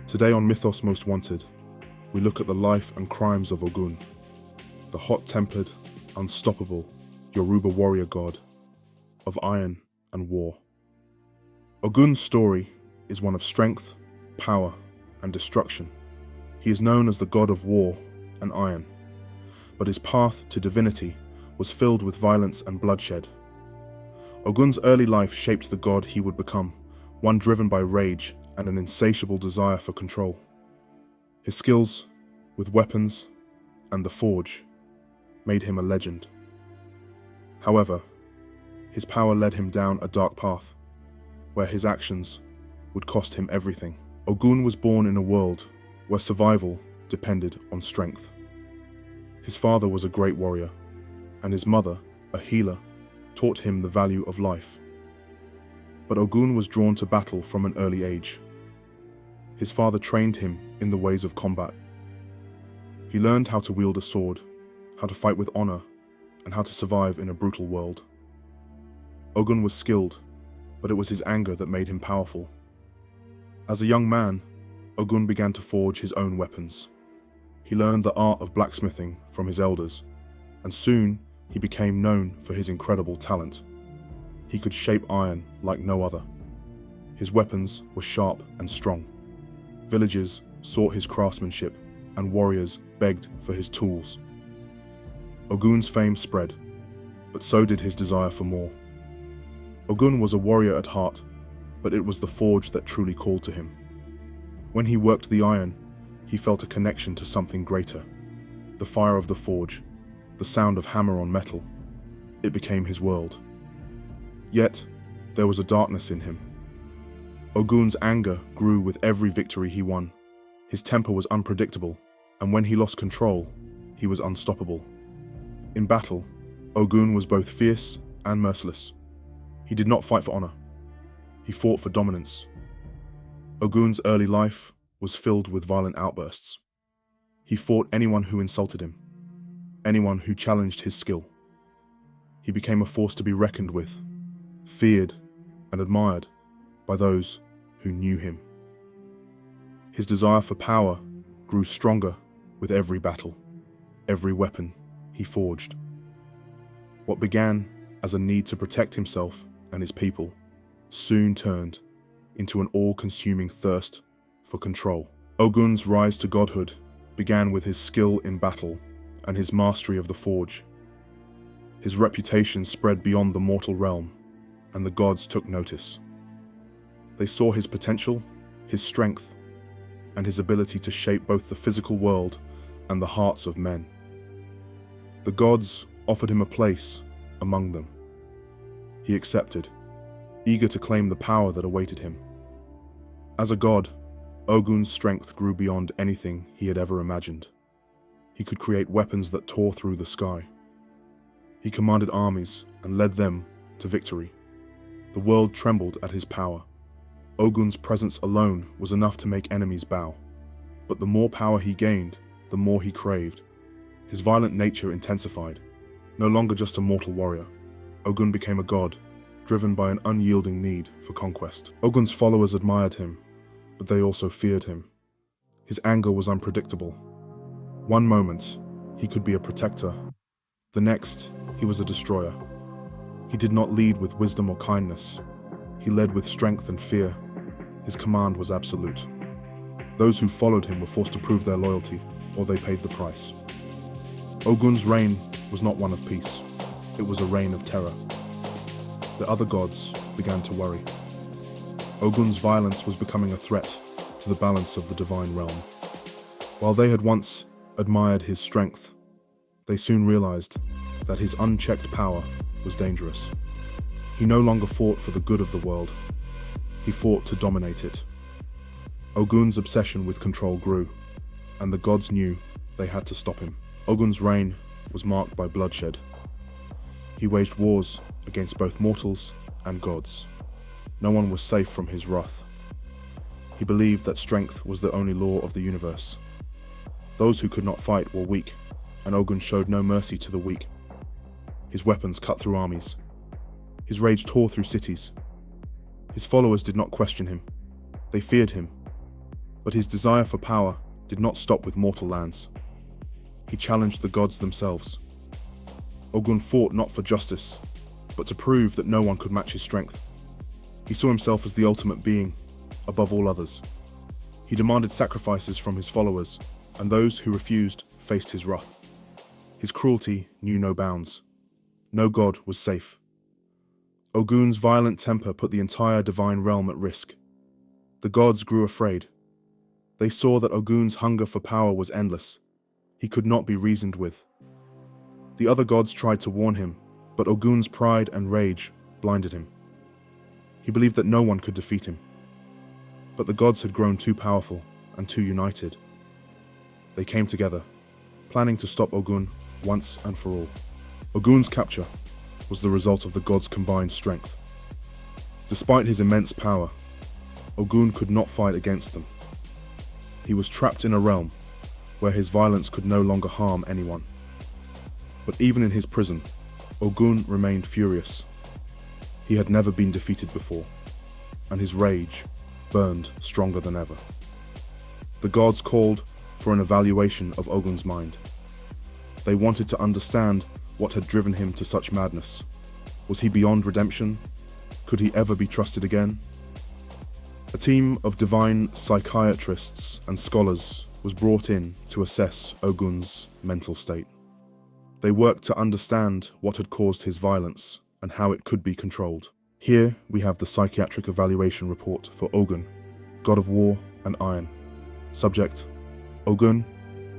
Today on Mythos Most Wanted, we look at the life and crimes of Ogun, the hot-tempered, unstoppable Yoruba warrior god of iron and war. Ogun's story is one of strength, power, and destruction. He is known as the god of war and iron, but his path to divinity was filled with violence and bloodshed. Ogun's early life shaped the god he would become, one driven by rage and an insatiable desire for control. His skills with weapons and the forge made him a legend. However, his power led him down a dark path, where his actions would cost him everything. Ogun was born in a world where survival depended on strength. His father was a great warrior, and his mother, a healer, taught him the value of life. But Ogun was drawn to battle from an early age. His father trained him in the ways of combat. He learned how to wield a sword, how to fight with honor, and how to survive in a brutal world. Ogun was skilled, but it was his anger that made him powerful. As a young man, Ogun began to forge his own weapons. He learned the art of blacksmithing from his elders, and soon he became known for his incredible talent. He could shape iron like no other. His weapons were sharp and strong. Villagers sought his craftsmanship, and warriors begged for his tools. Ogun's fame spread, but so did his desire for more. Ogun was a warrior at heart, but it was the forge that truly called to him. When he worked the iron, he felt a connection to something greater. The fire of the forge, the sound of hammer on metal. It became his world. Yet, there was a darkness in him. Ogun's anger grew with every victory he won. His temper was unpredictable, and when he lost control, he was unstoppable. In battle, Ogun was both fierce and merciless. He did not fight for honor. He fought for dominance. Ogun's early life was filled with violent outbursts. He fought anyone who insulted him, anyone who challenged his skill. He became a force to be reckoned with, feared and admired by those who knew him. His desire for power grew stronger with every battle, every weapon he forged. What began as a need to protect himself and his people soon turned into an all-consuming thirst for control. Ogun's rise to godhood began with his skill in battle and his mastery of the forge. His reputation spread beyond the mortal realm, and the gods took notice. They saw his potential, his strength, and his ability to shape both the physical world and the hearts of men. The gods offered him a place among them. He accepted, eager to claim the power that awaited him. As a god, Ogun's strength grew beyond anything he had ever imagined. He could create weapons that tore through the sky. He commanded armies and led them to victory. The world trembled at his power. Ogun's presence alone was enough to make enemies bow. But the more power he gained, the more he craved. His violent nature intensified. No longer just a mortal warrior, Ogun became a god, driven by an unyielding need for conquest. Ogun's followers admired him, but they also feared him. His anger was unpredictable. One moment, he could be a protector. The next, he was a destroyer. He did not lead with wisdom or kindness. He led with strength and fear. His command was absolute. Those who followed him were forced to prove their loyalty, or they paid the price. Ogun's reign was not one of peace. It was a reign of terror. The other gods began to worry. Ogun's violence was becoming a threat to the balance of the divine realm. While they had once admired his strength, they soon realized that his unchecked power was dangerous. He no longer fought for the good of the world. He fought to dominate it. Ogun's obsession with control grew, and the gods knew they had to stop him. Ogun's reign was marked by bloodshed. He waged wars against both mortals and gods. No one was safe from his wrath. He believed that strength was the only law of the universe. Those who could not fight were weak, and Ogun showed no mercy to the weak. His weapons cut through armies. His rage tore through cities. His followers did not question him. They feared him. But his desire for power did not stop with mortal lands. He challenged the gods themselves. Ogun fought not for justice, but to prove that no one could match his strength. He saw himself as the ultimate being, above all others. He demanded sacrifices from his followers, and those who refused faced his wrath. His cruelty knew no bounds. No god was safe. Ogun's violent temper put the entire divine realm at risk. The gods grew afraid. They saw that Ogun's hunger for power was endless. He could not be reasoned with. The other gods tried to warn him, but Ogun's pride and rage blinded him. He believed that no one could defeat him. But the gods had grown too powerful and too united. They came together, planning to stop Ogun once and for all. Ogun's capture was the result of the gods' combined strength. Despite his immense power, Ogun could not fight against them. He was trapped in a realm where his violence could no longer harm anyone. But even in his prison, Ogun remained furious. He had never been defeated before, and his rage burned stronger than ever. The gods called for an evaluation of Ogun's mind. They wanted to understand what had driven him to such madness. Was he beyond redemption? Could he ever be trusted again? A team of divine psychiatrists and scholars was brought in to assess Ogun's mental state. They worked to understand what had caused his violence and how it could be controlled. Here we have the psychiatric evaluation report for Ogun, god of war and iron. Subject: Ogun,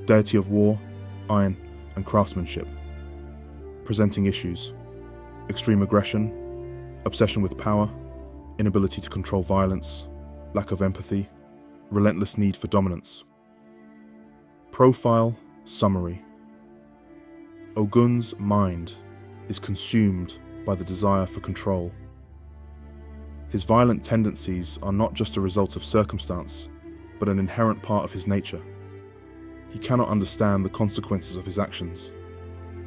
deity of war, iron, and craftsmanship. Presenting issues: extreme aggression, obsession with power, inability to control violence, lack of empathy, relentless need for dominance. Profile summary: Ogun's mind is consumed by the desire for control. His violent tendencies are not just a result of circumstance, but an inherent part of his nature. He cannot understand the consequences of his actions.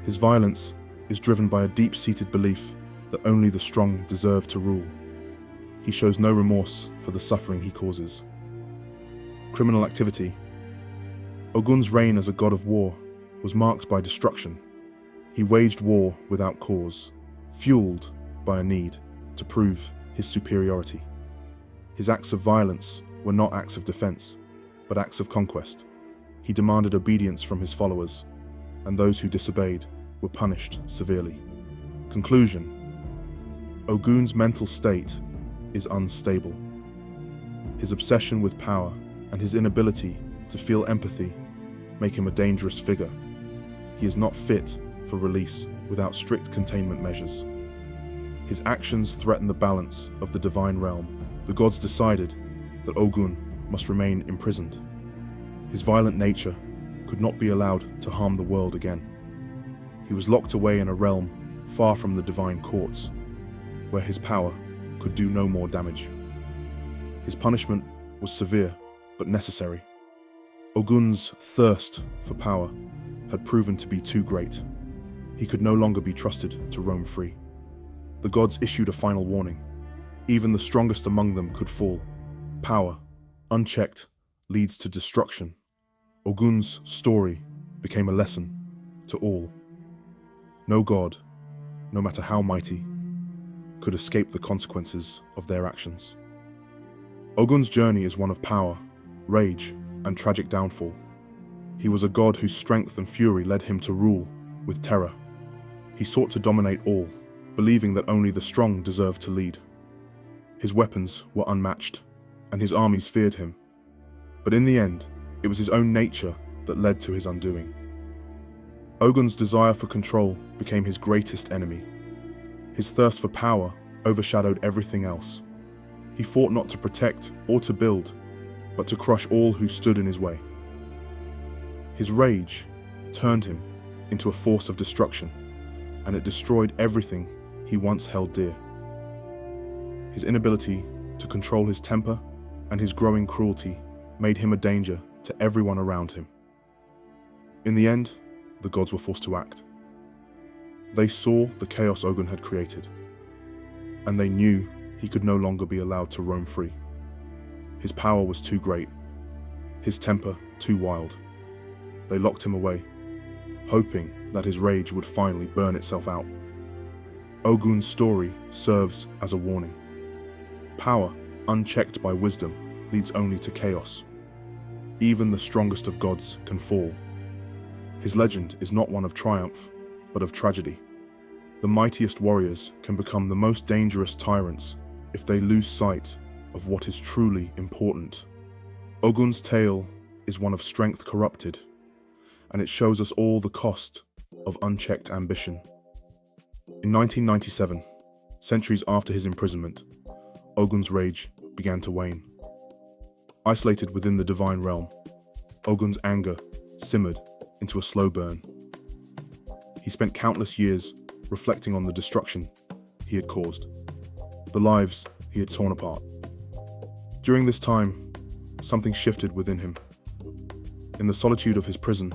His violence is driven by a deep-seated belief that only the strong deserve to rule. He shows no remorse for the suffering he causes. Criminal activity: Ogun's reign as a god of war was marked by destruction. He waged war without cause, fueled by a need to prove his superiority. His acts of violence were not acts of defense, but acts of conquest. He demanded obedience from his followers, and those who disobeyed were punished severely. Conclusion: Ogun's mental state is unstable. His obsession with power and his inability to feel empathy make him a dangerous figure. He is not fit for release without strict containment measures. His actions threaten the balance of the divine realm. The gods decided that Ogun must remain imprisoned. His violent nature could not be allowed to harm the world again. He was locked away in a realm far from the divine courts, where his power could do no more damage. His punishment was severe but necessary. Ogun's thirst for power had proven to be too great. He could no longer be trusted to roam free. The gods issued a final warning. Even the strongest among them could fall. Power, unchecked, leads to destruction. Ogun's story became a lesson to all. No god, no matter how mighty, could escape the consequences of their actions. Ogun's journey is one of power, rage, and tragic downfall. He was a god whose strength and fury led him to rule with terror. He sought to dominate all, believing that only the strong deserved to lead. His weapons were unmatched, and his armies feared him. But in the end, it was his own nature that led to his undoing. Ogun's desire for control became his greatest enemy. His thirst for power overshadowed everything else. He fought not to protect or to build, but to crush all who stood in his way. His rage turned him into a force of destruction, and it destroyed everything he once held dear. His inability to control his temper and his growing cruelty made him a danger to everyone around him. In the end, the gods were forced to act. They saw the chaos Ogun had created, and they knew he could no longer be allowed to roam free. His power was too great, his temper too wild. They locked him away, hoping that his rage would finally burn itself out. Ogun's story serves as a warning. Power, unchecked by wisdom, leads only to chaos. Even the strongest of gods can fall. His legend is not one of triumph, but of tragedy. The mightiest warriors can become the most dangerous tyrants if they lose sight of what is truly important. Ogun's tale is one of strength corrupted, and it shows us all the cost of unchecked ambition. In 1997, centuries after his imprisonment, Ogun's rage began to wane. Isolated within the divine realm, Ogun's anger simmered into a slow burn. He spent countless years reflecting on the destruction he had caused, the lives he had torn apart. During this time, something shifted within him. In the solitude of his prison,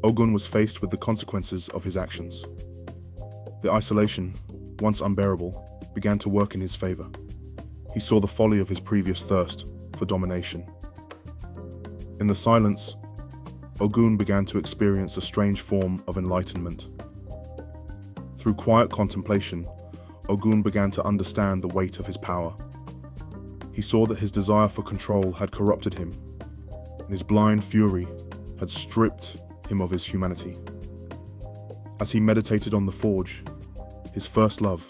Ogun was faced with the consequences of his actions. The isolation, once unbearable, began to work in his favor. He saw the folly of his previous thirst for domination. In the silence, Ogun began to experience a strange form of enlightenment. Through quiet contemplation, Ogun began to understand the weight of his power. He saw that his desire for control had corrupted him, and his blind fury had stripped him of his humanity. As he meditated on the forge, his first love,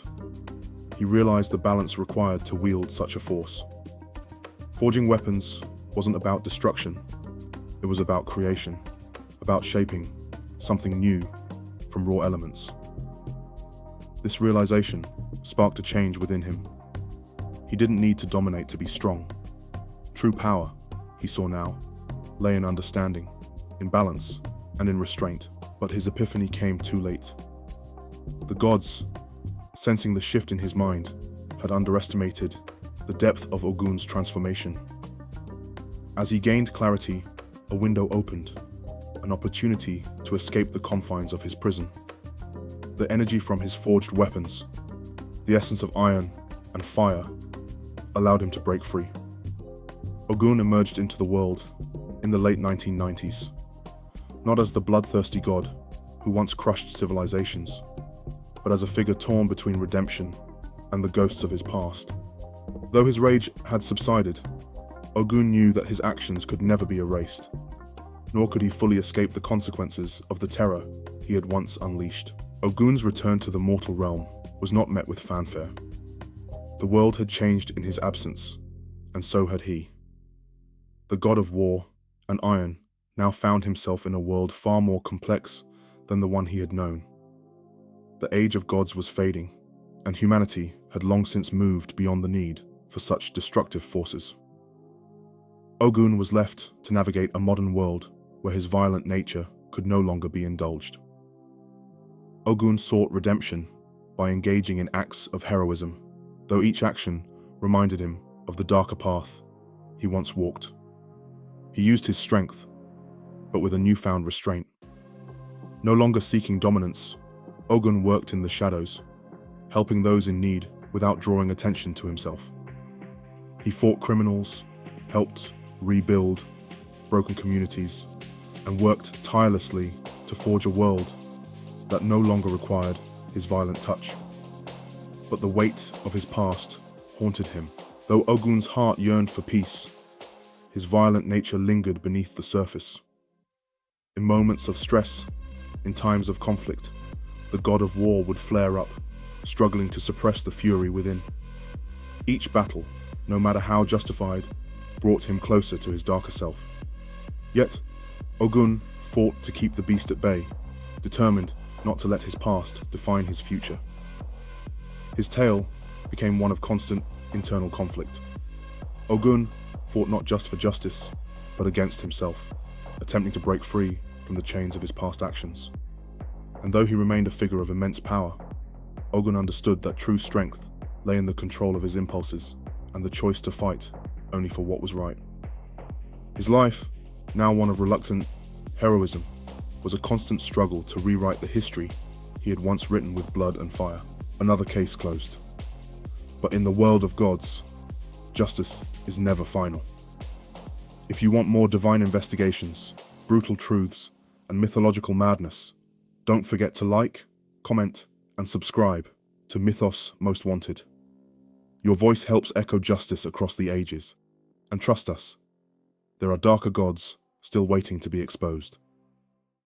he realized the balance required to wield such a force. Forging weapons wasn't about destruction, it was about creation, about shaping something new from raw elements. This realization sparked a change within him. He didn't need to dominate to be strong. True power, he saw now, lay in understanding, in balance, and in restraint. But his epiphany came too late. The gods, sensing the shift in his mind, had underestimated the depth of Ogun's transformation. As he gained clarity, a window opened, an opportunity to escape the confines of his prison. The energy from his forged weapons, the essence of iron and fire, allowed him to break free. Ogun emerged into the world in the late 1990s, not as the bloodthirsty god who once crushed civilizations, but as a figure torn between redemption and the ghosts of his past. Though his rage had subsided, Ogun knew that his actions could never be erased, nor could he fully escape the consequences of the terror he had once unleashed. Ogun's return to the mortal realm was not met with fanfare. The world had changed in his absence, and so had he. The god of war and iron now found himself in a world far more complex than the one he had known. The age of gods was fading, and humanity had long since moved beyond the need for such destructive forces. Ogun was left to navigate a modern world where his violent nature could no longer be indulged. Ogun sought redemption by engaging in acts of heroism, though each action reminded him of the darker path he once walked. He used his strength, but with a newfound restraint. No longer seeking dominance, Ogun worked in the shadows, helping those in need without drawing attention to himself. He fought criminals, helped rebuild broken communities, and worked tirelessly to forge a world that no longer required his violent touch. But the weight of his past haunted him. Though Ogun's heart yearned for peace, his violent nature lingered beneath the surface. In moments of stress, in times of conflict, the god of war would flare up, struggling to suppress the fury within. Each battle, no matter how justified, brought him closer to his darker self. Yet, Ogun fought to keep the beast at bay, determined not to let his past define his future. His tale became one of constant internal conflict. Ogun fought not just for justice, but against himself, attempting to break free from the chains of his past actions. And though he remained a figure of immense power, Ogun understood that true strength lay in the control of his impulses and the choice to fight only for what was right. His life, now one of reluctant heroism, was a constant struggle to rewrite the history he had once written with blood and fire. Another case closed. But in the world of gods, justice is never final. If you want more divine investigations, brutal truths, and mythological madness, don't forget to like, comment, and subscribe to Mythos Most Wanted. Your voice helps echo justice across the ages. And trust us, there are darker gods still waiting to be exposed.